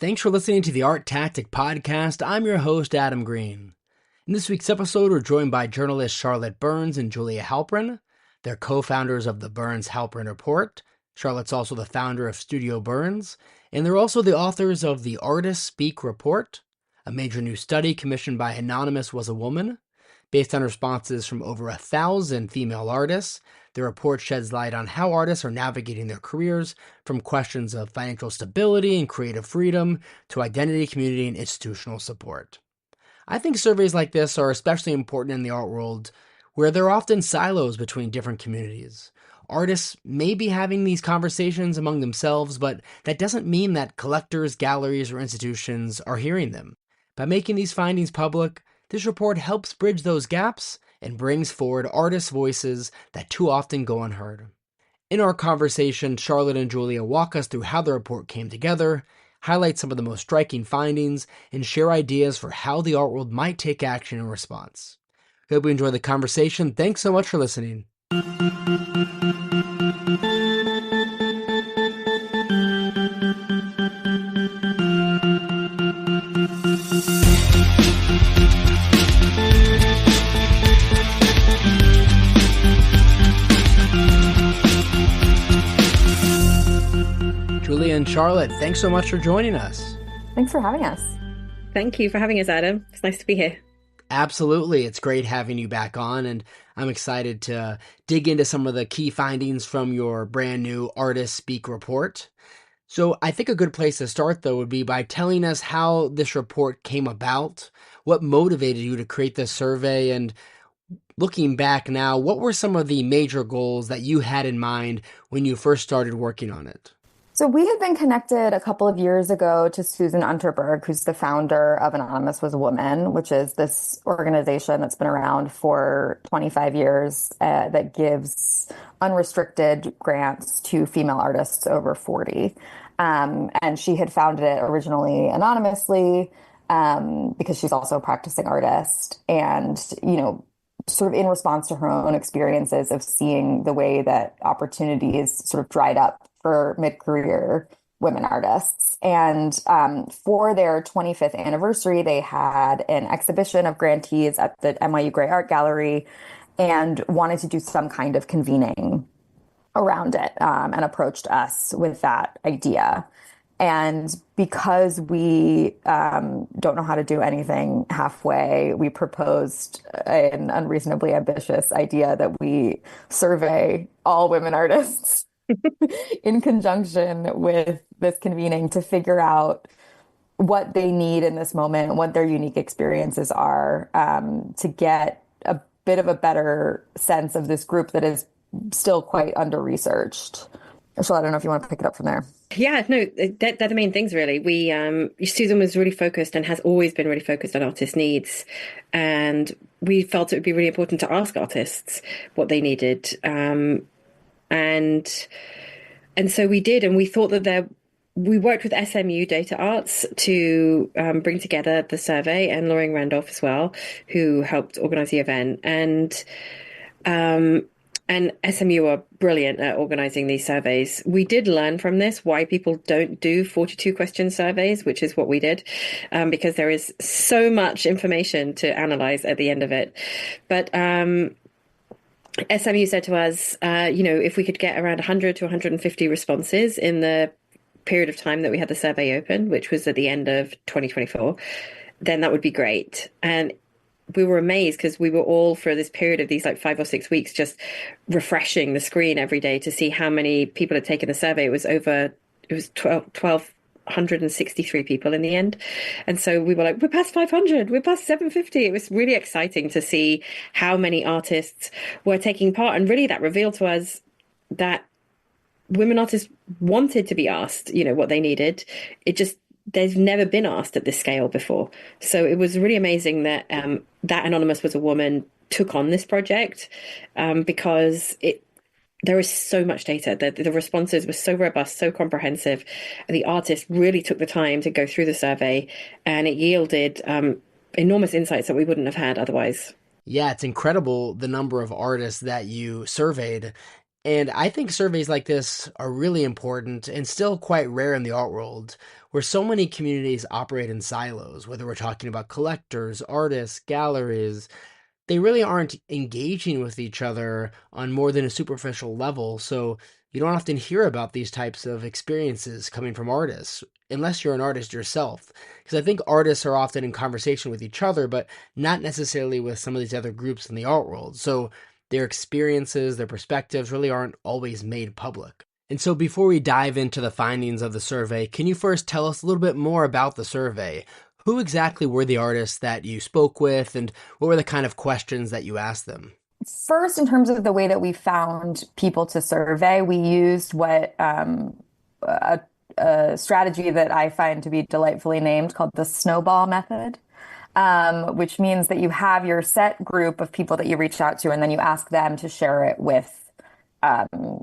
Thanks for listening to the ArtTactic Podcast. I'm your host, Adam Green. In this week's episode, we're joined by journalists Charlotte Burns and Julia Halperin. They're co-founders of the Burns-Halperin Report. Charlotte's also the founder of Studio Burns, and they're also the authors of the Artists Speak Report, a major new study commissioned by Anonymous Was a Woman. Based on responses from over 1,000 female artists, the report sheds light on how artists are navigating their careers, from questions of financial stability and creative freedom to identity, community, and institutional support. I think surveys like this are especially important in the art world, where there are often silos between different communities. Artists may be having these conversations among themselves, but that doesn't mean that collectors, galleries, or institutions are hearing them. By making these findings public, this report helps bridge those gaps and brings forward artists' voices that too often go unheard. In our conversation, Charlotte and Julia walk us through how the report came together, highlight some of the most striking findings, and share ideas for how the art world might take action in response. Hope you enjoy the conversation. Thanks so much for listening. Julia and Charlotte, thanks so much for joining us. Thanks for having us. Thank you for having us, Adam. It's nice to be here. Absolutely. It's great having you back on, and I'm excited to dig into some of the key findings from your brand new Artists Speak report. So I think a good place to start, though, would be by telling us how this report came about, what motivated you to create this survey, and looking back now, what were some of the major goals that you had in mind when you first started working on it? So we had been connected a couple of years ago to Susan Unterberg, who's the founder of Anonymous Was a Woman, which is this organization that's been around for 25 years that gives unrestricted grants to female artists over 40. And she had founded it originally anonymously because she's also a practicing artist. And, sort of in response to her own experiences of seeing the way that opportunities sort of dried up for mid-career women artists. And for their 25th anniversary, they had an exhibition of grantees at the NYU Gray Art Gallery and wanted to do some kind of convening around it and approached us with that idea. And because we don't know how to do anything halfway, we proposed an unreasonably ambitious idea that we survey all women artists in conjunction with this convening to figure out what they need in this moment, what their unique experiences are, to get a bit of a better sense of this group that is still quite under-researched. Charlotte, I don't know if you want to pick it up from there. Yeah, no, they're the main things, really. Susan was really focused and has always been really focused on artist needs. And we felt it would be really important to ask artists what they needed. And so we did, and we thought that we worked with SMU Data Arts to bring together the survey, and Lauren Randolph as well, who helped organize the event. And SMU are brilliant at organizing these surveys. We did learn from this why people don't do 42-question surveys, which is what we did, because there is so much information to analyze at the end of it. But SMU said to us, if we could get around 100 to 150 responses in the period of time that we had the survey open, which was at the end of 2024, then that would be great. And we were amazed because we were all, for this period of these 5 or 6 weeks, just refreshing the screen every day to see how many people had taken the survey. It was 1,263 people in the end. And so we were like, we're past 500, we're past 750. It was really exciting to see how many artists were taking part. And really that revealed to us that women artists wanted to be asked, what they needed. They've never been asked at this scale before. So it was really amazing that that Anonymous Was a Woman took on this project because there is so much data. The responses were so robust, so comprehensive. The artists really took the time to go through the survey, and it yielded enormous insights that we wouldn't have had otherwise. Yeah, it's incredible the number of artists that you surveyed. And I think surveys like this are really important and still quite rare in the art world, where so many communities operate in silos, whether we're talking about collectors, artists, galleries. They really aren't engaging with each other on more than a superficial level. So you don't often hear about these types of experiences coming from artists, unless you're an artist yourself. Because I think artists are often in conversation with each other, but not necessarily with some of these other groups in the art world. So their experiences, their perspectives really aren't always made public. And so before we dive into the findings of the survey, can you first tell us a little bit more about the survey? Who exactly were the artists that you spoke with, and what were the kind of questions that you asked them? First, in terms of the way that we found people to survey, we used a strategy that I find to be delightfully named called the snowball method, which means that you have your set group of people that you reach out to, and then you ask them to share it with,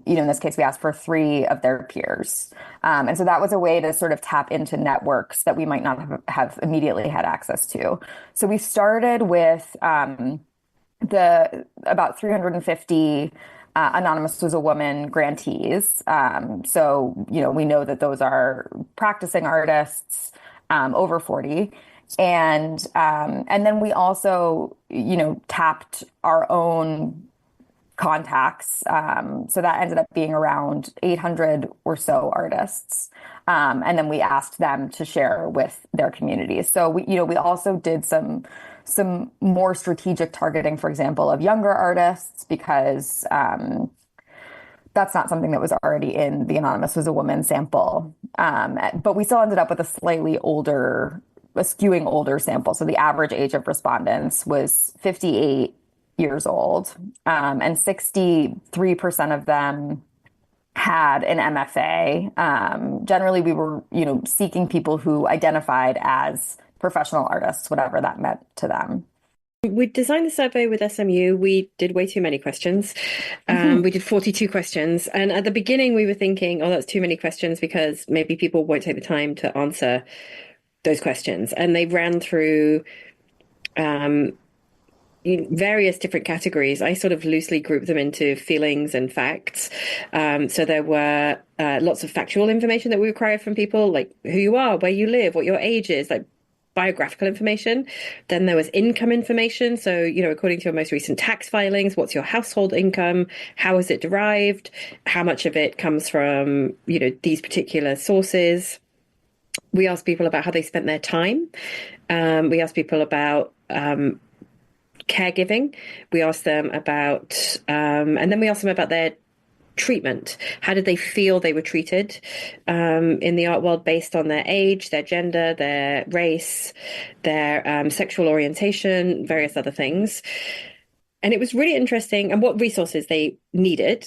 in this case, we asked for 3 of their peers. And so that was a way to sort of tap into networks that we might not have immediately had access to. So we started with about 350 Anonymous Was a Woman grantees. We know that those are practicing artists over 40. And then we also, tapped our own contacts. So that ended up being around 800 or so artists. And then we asked them to share with their communities. So we also did some more strategic targeting, for example, of younger artists, because that's not something that was already in the Anonymous Was a Woman sample. But we still ended up with a skewing older sample. So the average age of respondents was 58 years old, and 63% of them had an MFA. Generally, we were, seeking people who identified as professional artists, whatever that meant to them. We designed the survey with SMU. We did way too many questions. We did 42 questions. And at the beginning, we were thinking, oh, that's too many questions because maybe people won't take the time to answer those questions. And they ran through various different categories. I sort of loosely grouped them into feelings and facts. So there were lots of factual information that we required from people, like who you are, where you live, what your age is, like biographical information. Then there was income information. So, according to your most recent tax filings, what's your household income? How is it derived? How much of it comes from, these particular sources? We asked people about how they spent their time. We asked people about caregiving. We asked them about, and then we asked them about their treatment. How did they feel they were treated in the art world based on their age, their gender, their race, their sexual orientation, various other things. And it was really interesting, and what resources they needed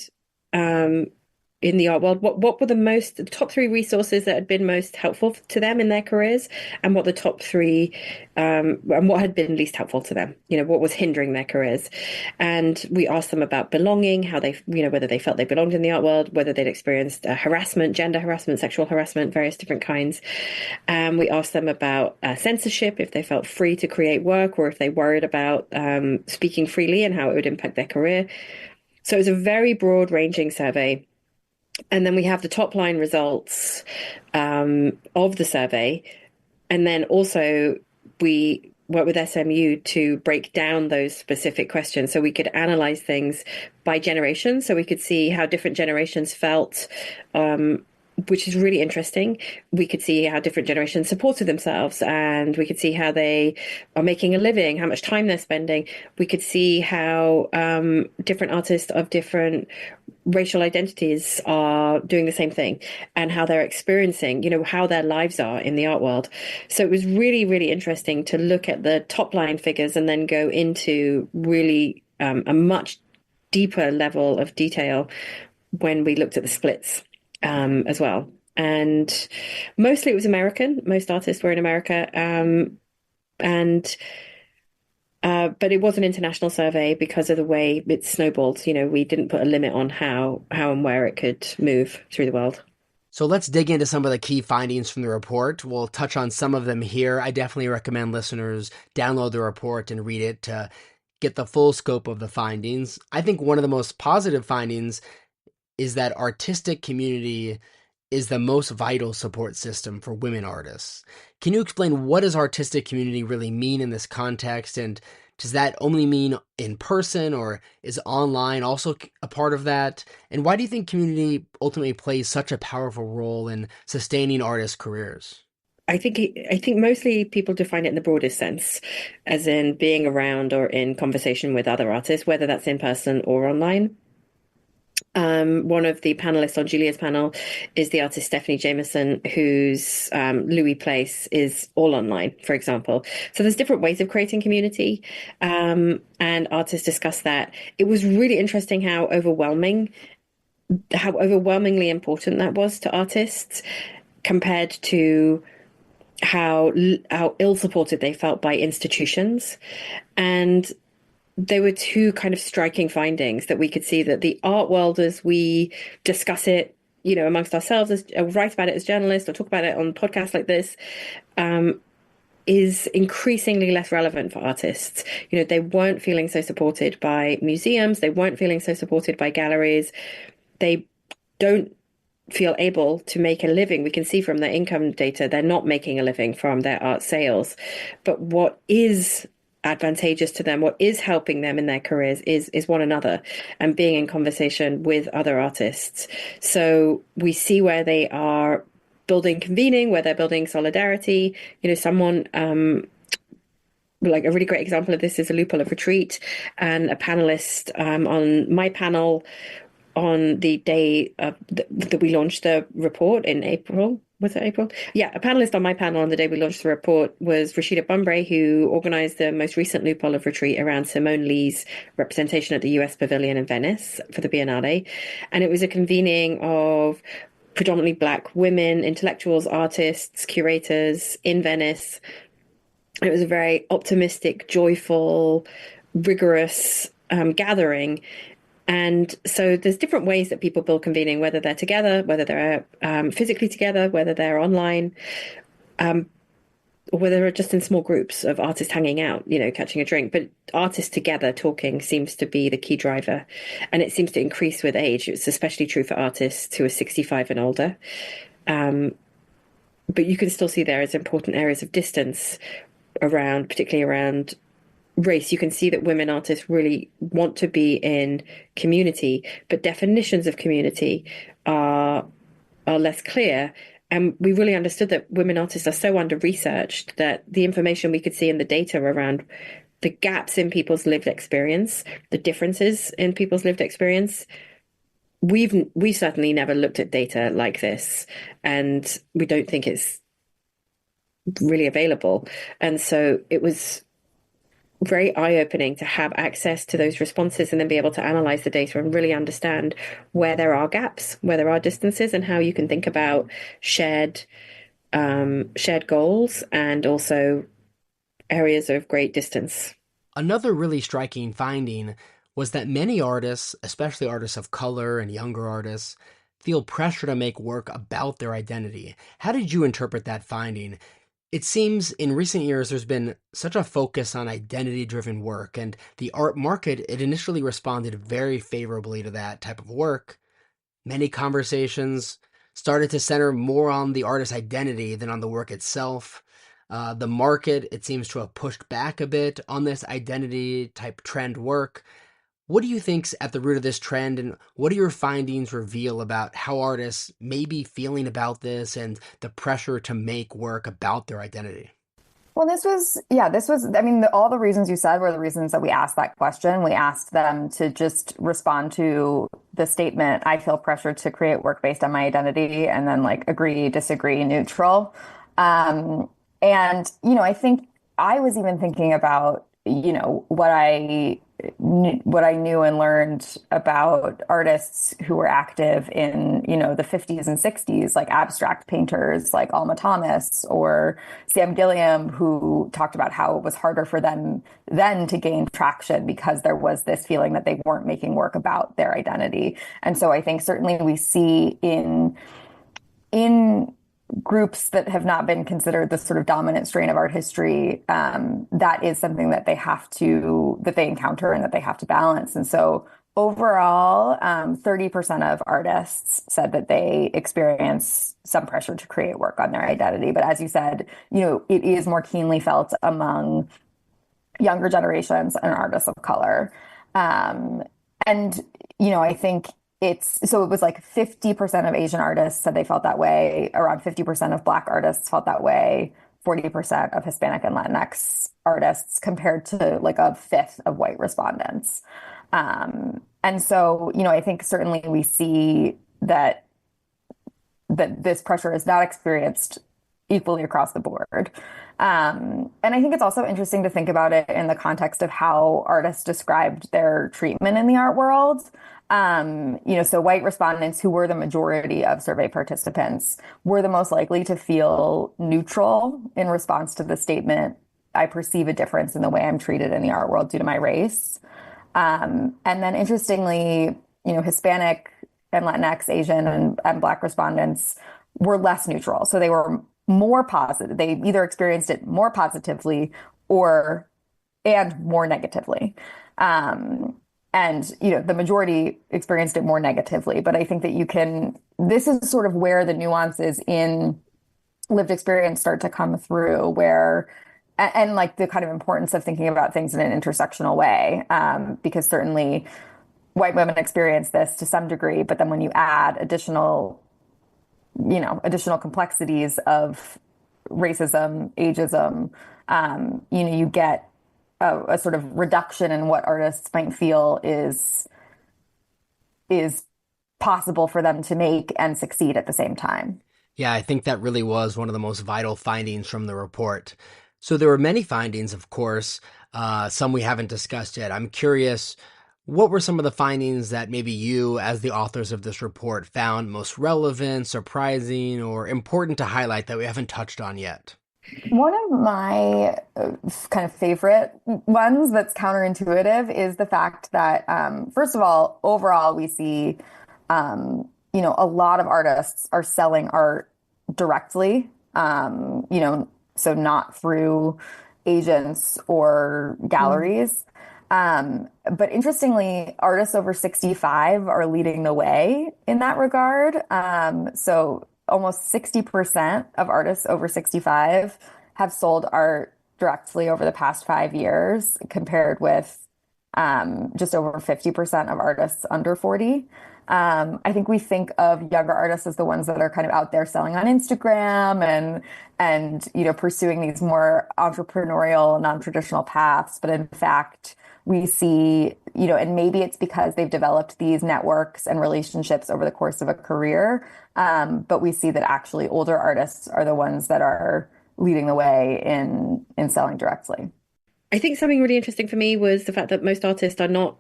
in the art world. What were the top 3 resources that had been most helpful to them in their careers, and what the top 3 and what had been least helpful to them, what was hindering their careers. And we asked them about belonging, how they, whether they felt they belonged in the art world, whether they'd experienced harassment, gender harassment, sexual harassment, various different kinds. We asked them about censorship, if they felt free to create work, or if they worried about speaking freely and how it would impact their career. So it was a very broad ranging survey. And then we have the top line results of the survey. And then also we work with SMU to break down those specific questions so we could analyze things by generation. So we could see how different generations felt, which is really interesting. We could see how different generations supported themselves, and we could see how they are making a living, how much time they're spending. We could see how different artists of different racial identities are doing the same thing, and how they're experiencing, how their lives are in the art world. So it was really, really interesting to look at the top line figures and then go into really a much deeper level of detail when we looked at the splits as well. And mostly it was American. Most artists were in America. But it was an international survey because of the way it snowballed. We didn't put a limit on how and where it could move through the world. So let's dig into some of the key findings from the report. We'll touch on some of them here. I definitely recommend listeners download the report and read it to get the full scope of the findings. I think one of the most positive findings is that artistic community is the most vital support system for women artists. Can you explain what does artistic community really mean in this context? And does that only mean in person, or is online also a part of that? And why do you think community ultimately plays such a powerful role in sustaining artists' careers? I think mostly people define it in the broadest sense, as in being around or in conversation with other artists, whether that's in person or online. One of the panelists on Julia's panel is the artist Stephanie Jameson, whose Louis Place is all online, for example. So there's different ways of creating community, and artists discuss that. It was really interesting how overwhelmingly important that was to artists compared to how ill supported they felt by institutions. And there were two kind of striking findings that we could see, that the art world, as we discuss it, amongst ourselves, as write about it as journalists or talk about it on podcasts like this, is increasingly less relevant for artists. They weren't feeling so supported by museums. They weren't feeling so supported by galleries. They don't feel able to make a living. We can see from their income data, they're not making a living from their art sales. But what is advantageous to them, what is helping them in their careers is one another and being in conversation with other artists. So we see where they are building convening, where they're building solidarity. Someone like a really great example of this is a Loophole of Retreat, and a panelist on my panel on the day that we launched the report in April. Was it April? Yeah, a panelist on my panel on the day we launched the report was Rashida Bunbury, who organized the most recent Loophole of Retreat around Simone Lee's representation at the US Pavilion in Venice for the Biennale. And it was a convening of predominantly Black women, intellectuals, artists, curators in Venice. It was a very optimistic, joyful, rigorous gathering. And so there's different ways that people build convening, whether they're together, whether they're physically together, whether they're online, or whether they're just in small groups of artists hanging out, catching a drink. But artists together talking seems to be the key driver. And it seems to increase with age. It's especially true for artists who are 65 and older. But you can still see there is important areas of distance particularly around race. You can see that women artists really want to be in community, but definitions of community are less clear. And we really understood that women artists are so under-researched that the information we could see in the data around the gaps in people's lived experience, the differences in people's lived experience, we've certainly never looked at data like this, and we don't think it's really available. And so it was very eye-opening to have access to those responses and then be able to analyze the data and really understand where there are gaps, where there are distances, and how you can think about shared goals and also areas of great distance. Another really striking finding was that many artists, especially artists of color and younger artists, feel pressure to make work about their identity. How did you interpret that finding? It seems in recent years there's been such a focus on identity-driven work, and the art market, it initially responded very favorably to that type of work. Many conversations started to center more on the artist's identity than on the work itself. The market, it seems to have pushed back a bit on this identity-type trend work. What do you think's at the root of this trend, and what do your findings reveal about how artists may be feeling about this and the pressure to make work about their identity? Well, I mean, all the reasons you said were the reasons that we asked that question. We asked them to just respond to the statement, I feel pressure to create work based on my identity, and then agree, disagree, neutral. And, I think I was even thinking about, what I knew and learned about artists who were active in, the 50s and 60s, like abstract painters like Alma Thomas or Sam Gilliam, who talked about how it was harder for them then to gain traction because there was this feeling that they weren't making work about their identity. And so I think certainly we see in groups that have not been considered the sort of dominant strain of art history, that is something that they encounter and that they have to balance. And so overall, 30% of artists said that they experience some pressure to create work on their identity. But as you said, it is more keenly felt among younger generations and artists of color. Um, and, I think so it was like 50% of Asian artists said they felt that way. Around 50% of Black artists felt that way. 40% of Hispanic and Latinx artists compared to like a fifth of white respondents. And so, I think certainly we see that this pressure is not experienced equally across the board. And I think it's also interesting to think about it in the context of how artists described their treatment in the art world. So white respondents, who were the majority of survey participants, were the most likely to feel neutral in response to the statement, "I perceive a difference in the way I'm treated in the art world due to my race." And then interestingly, Hispanic and Latinx, Asian and Black respondents were less neutral. So they were more positive. They either experienced it more positively and more negatively. The majority experienced it more negatively. But I think that this is sort of where the nuances in lived experience start to come through, and like the kind of importance of thinking about things in an intersectional way, because certainly white women experience this to some degree, but then when you add additional complexities of racism, ageism, you get a sort of reduction in what artists might feel is possible for them to make and succeed at the same time. Yeah, I think that really was one of the most vital findings from the report. So there were many findings, of course, some we haven't discussed yet. I'm curious, what were some of the findings that maybe you, as the authors of this report, found most relevant, surprising, or important to highlight that we haven't touched on yet? One of my kind of favorite ones that's counterintuitive is the fact that, first of all, overall, we see, a lot of artists are selling art directly, so not through agents or galleries. But interestingly, artists over 65 are leading the way in that regard. So almost 60% of artists over 65 have sold art directly over the past 5 years, compared with just over 50% of artists under 40. I think we think of younger artists as the ones that are kind of out there selling on Instagram and pursuing these more entrepreneurial, non-traditional paths. But in fact, we see, and maybe it's because they've developed these networks and relationships over the course of a career. But we see that actually older artists are the ones that are leading the way in selling directly. I think something really interesting for me was the fact that most artists are not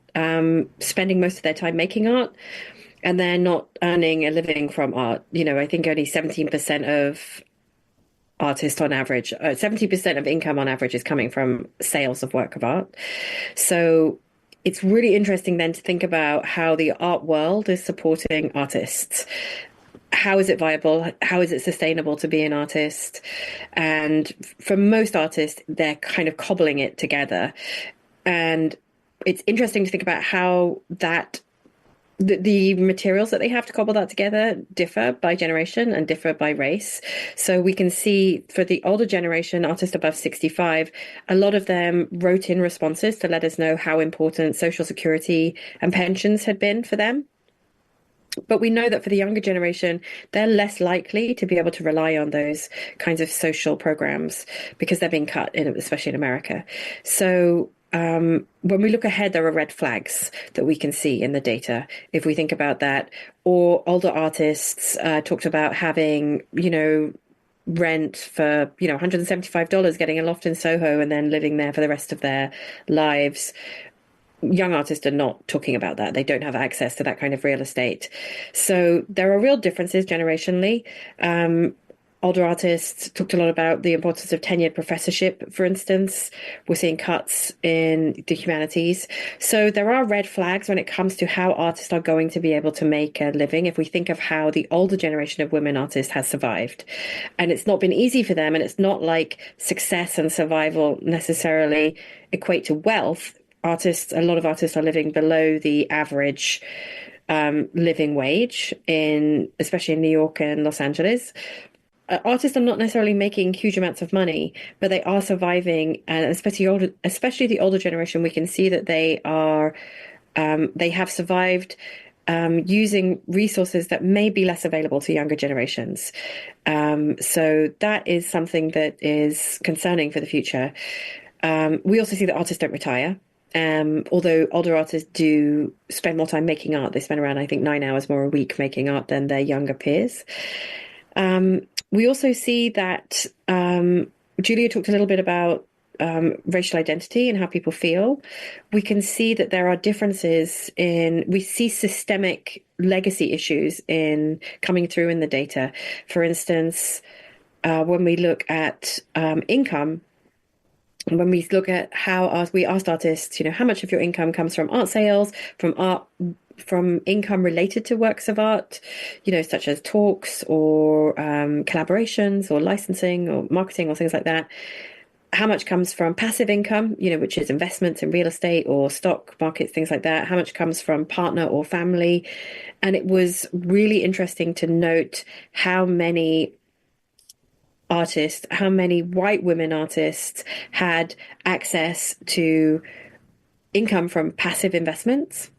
spending most of their time making art, and they're not earning a living from art. I think only 17% of artists on average, 70% of income on average is coming from sales of work of art. So it's really interesting then to think about how the art world is supporting artists. How is it viable? How is it sustainable to be an artist? And for most artists, they're kind of cobbling it together. And it's interesting to think about how the materials that they have to cobble that together differ by generation and differ by race. So we can see for the older generation, artists above 65, a lot of them wrote in responses to let us know how important Social Security and pensions had been for them. But we know that for the younger generation, they're less likely to be able to rely on those kinds of social programs because they're being cut, especially in America. So when we look ahead, there are red flags that we can see in the data if we think about that. Or older artists talked about having, rent for, $175, getting a loft in Soho and then living there for the rest of their lives. Young artists are not talking about that. They don't have access to that kind of real estate. So there are real differences generationally. Older artists talked a lot about the importance of tenured professorship, for instance. We're seeing cuts in the humanities. So there are red flags when it comes to how artists are going to be able to make a living if we think of how the older generation of women artists has survived. And it's not been easy for them, and it's not like success and survival necessarily equate to wealth. a lot of artists are living below the average living wage especially in New York and Los Angeles. Artists are not necessarily making huge amounts of money, but they are surviving, and especially the older generation, we can see that they have survived using resources that may be less available to younger generations. So that is something that is concerning for the future. We also see that artists don't retire. Although older artists do spend more time making art. They spend around, I think, 9 hours more a week making art than their younger peers. We also see that Julia talked a little bit about racial identity and how people feel. We can see that there are differences we see systemic legacy issues coming through in the data. For instance, when we look at income, when we look at we asked artists, how much of your income comes from art sales, from income related to works of art, such as talks or collaborations or licensing or marketing or things like that. How much comes from passive income, which is investments in real estate or stock markets, things like that. How much comes from partner or family. And it was really interesting to note how many white women artists had access to income from passive investments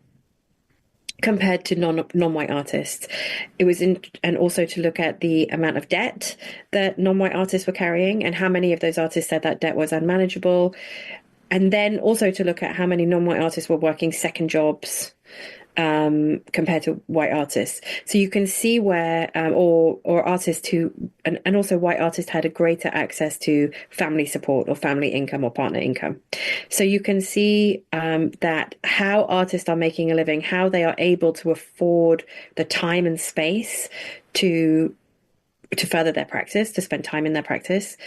compared to non-white artists. It was and also to look at the amount of debt that non-white artists were carrying and how many of those artists said that debt was unmanageable. And then also to look at how many non-white artists were working second jobs compared to white artists. So you can see where, or artists and also white artists had a greater access to family support or family income or partner income. So you can see that how artists are making a living, how they are able to afford the time and space to further their practice, to spend time in their practice,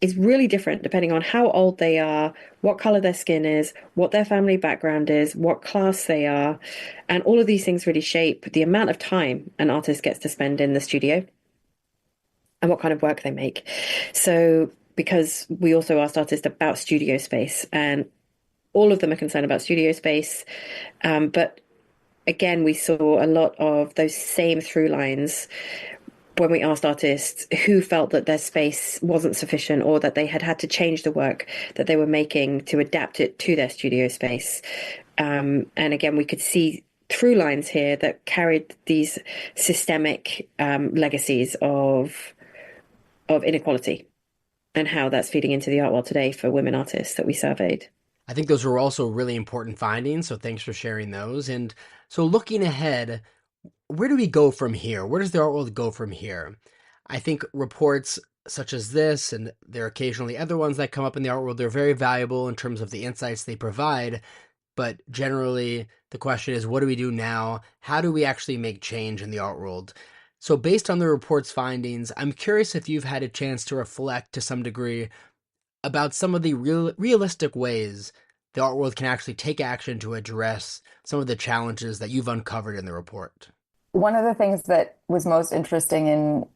is really different depending on how old they are, what color their skin is, what their family background is, what class they are. And all of these things really shape the amount of time an artist gets to spend in the studio and what kind of work they make. So, because we also asked artists about studio space, and all of them are concerned about studio space. But again, we saw a lot of those same through lines when we asked artists who felt that their space wasn't sufficient or that they had to change the work that they were making to adapt it to their studio space. And again, we could see through lines here that carried these systemic legacies of inequality and how that's feeding into the art world today for women artists that we surveyed. I think those were also really important findings, so thanks for sharing those. And so looking ahead, where do we go from here? Where does the art world go from here? I think reports such as this, and there are occasionally other ones that come up in the art world, they're very valuable in terms of the insights they provide. But generally, the question is, what do we do now? How do we actually make change in the art world? So based on the report's findings, I'm curious if you've had a chance to reflect to some degree about some of the realistic ways the art world can actually take action to address some of the challenges that you've uncovered in the report. One of the things that was most interesting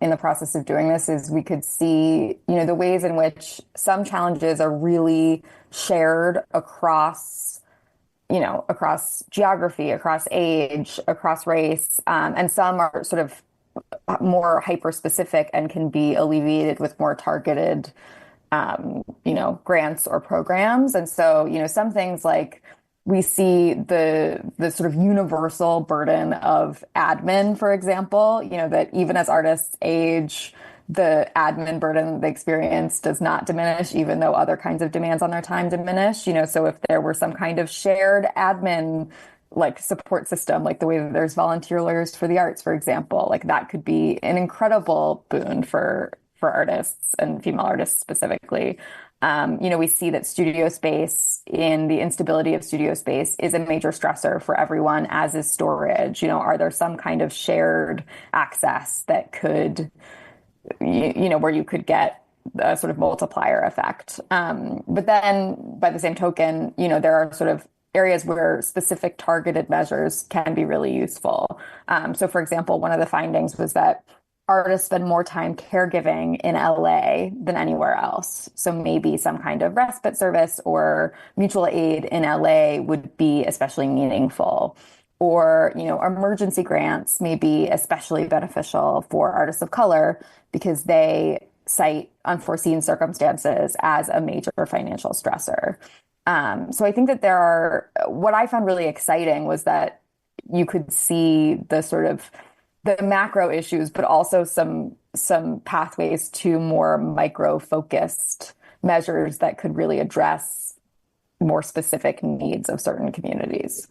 in the process of doing this is we could see, the ways in which some challenges are really shared across geography, across age, across race, and some are sort of more hyper-specific and can be alleviated with more targeted, grants or programs. And so, some things like we see the sort of universal burden of admin, for example, that even as artists age, the admin burden they experience does not diminish, even though other kinds of demands on their time diminish. So if there were some kind of shared admin like support system, like the way that there's volunteer lawyers for the arts, for example, like that could be an incredible boon for artists and female artists specifically. We see that studio space, in the instability of studio space, is a major stressor for everyone, as is storage. Are there some kind of shared access that could, where you could get a sort of multiplier effect? But then by the same token, there are sort of areas where specific targeted measures can be really useful. So for example, one of the findings was that artists spend more time caregiving in LA than anywhere else. So maybe some kind of respite service or mutual aid in LA would be especially meaningful. Or, emergency grants may be especially beneficial for artists of color because they cite unforeseen circumstances as a major financial stressor. So I think that what I found really exciting was that you could see the macro issues, but also some pathways to more micro-focused measures that could really address more specific needs of certain communities.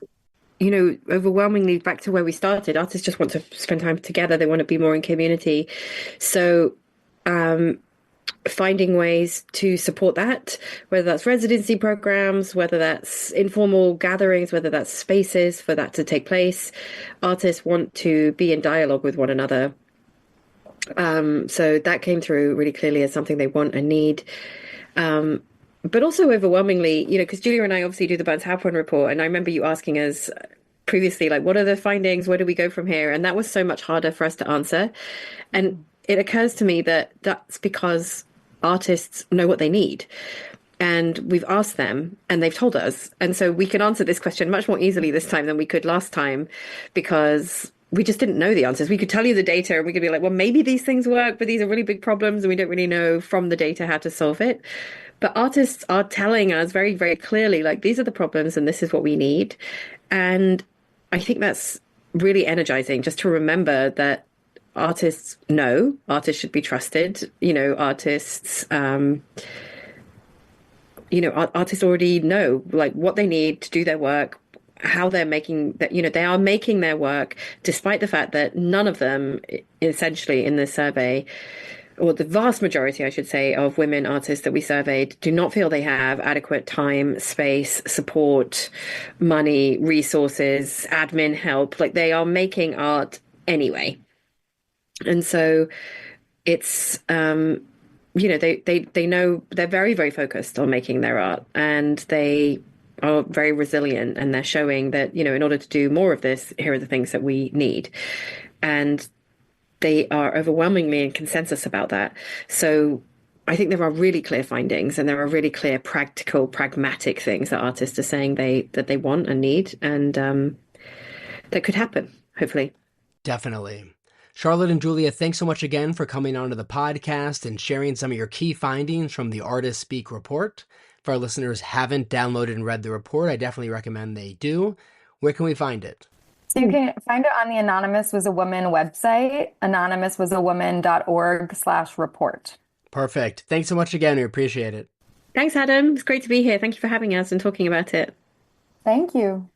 Overwhelmingly back to where we started, artists just want to spend time together. They want to be more in community. So finding ways to support that, whether that's residency programs, whether that's informal gatherings, whether that's spaces for that to take place. Artists want to be in dialogue with one another. So that came through really clearly as something they want and need. But also overwhelmingly, because Julia and I obviously do the Burns Halperin report, and I remember you asking us previously, like, what are the findings? Where do we go from here? And that was so much harder for us to answer. And it occurs to me that that's because artists know what they need. And we've asked them and they've told us. And so we can answer this question much more easily this time than we could last time because we just didn't know the answers. We could tell you the data and we could be like, well, maybe these things work, but these are really big problems and we don't really know from the data how to solve it. But artists are telling us very, very clearly, like, these are the problems and this is what we need. And I think that's really energizing just to remember that artists know, artists should be trusted, artists, artists already know like what they need to do their work, how they're making that, they are making their work, despite the fact that none of them essentially in this survey, or the vast majority, I should say, of women artists that we surveyed do not feel they have adequate time, space, support, money, resources, admin help. Like, they are making art anyway. And so it's, they know they're very, very focused on making their art, and they are very resilient, and they're showing that, in order to do more of this, here are the things that we need. And they are overwhelmingly in consensus about that. So I think there are really clear findings, and there are really clear, practical, pragmatic things that artists are saying that they want and need, and that could happen, hopefully. Definitely. Charlotte and Julia, thanks so much again for coming onto the podcast and sharing some of your key findings from the Artist Speak report. If our listeners haven't downloaded and read the report, I definitely recommend they do. Where can we find it? So you can find it on the Anonymous Was a Woman website, anonymouswasawoman.org/report. Perfect. Thanks so much again. We appreciate it. Thanks, Adam. It's great to be here. Thank you for having us and talking about it. Thank you.